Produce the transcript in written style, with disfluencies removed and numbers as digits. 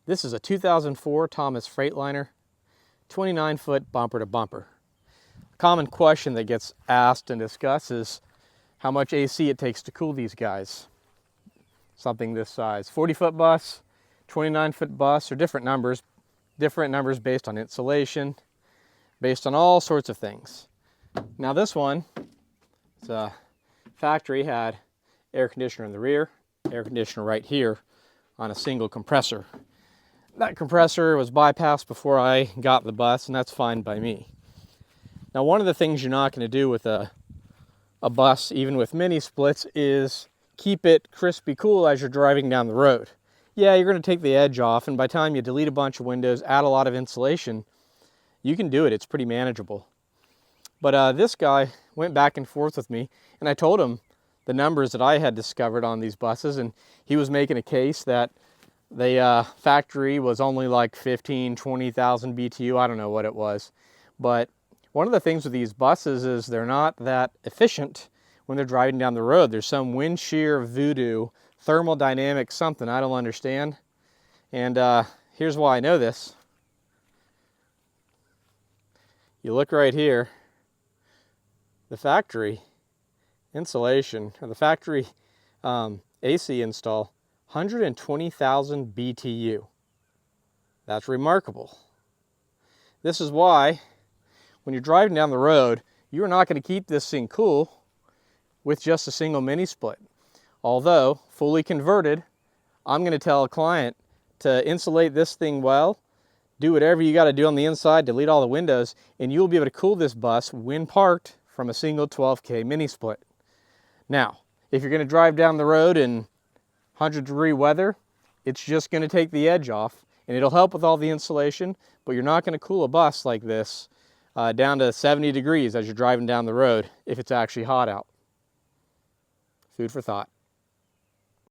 This is a 2004 Thomas Freightliner, 29-foot bumper to bumper. A common question that gets asked and discussed is how much AC it takes to cool these guys. Something this size. 40-foot bus, 29-foot bus, or different numbers based on insulation, based on all sorts of things. Now this one, it's a factory, had air conditioner in the rear, air conditioner right here on a single compressor. That compressor was bypassed before I got the bus, and that's fine by me. Now, one of the things you're not going to do with a bus, even with mini splits, is keep it crispy cool as you're driving down the road. Yeah, you're going to take the edge off, and by the time you delete a bunch of windows, add a lot of insulation, you can do it. It's pretty manageable. But this guy went back and forth with me, and I told him the numbers that I had discovered on these buses, and he was making a case that the factory was only like 20,000 BTU. I don't know what it was. But one of the things with these buses is they're not that efficient when they're driving down the road. There's some wind shear voodoo, thermodynamic something I don't understand. And here's why I know this. You look right here, the factory insulation, or the factory AC install, 120,000 BTU. That's remarkable. This is why when you're driving down the road, you're not going to keep this thing cool with just a single mini split. Although, fully converted, I'm going to tell a client to insulate this thing well, do whatever you got to do on the inside, delete all the windows, and you'll be able to cool this bus when parked from a single 12K mini split. Now, if you're going to drive down the road in 100-degree weather, it's just going to take the edge off, and it'll help with all the insulation, but you're not going to cool a bus like this down to 70 degrees as you're driving down the road if it's actually hot out. Food for thought.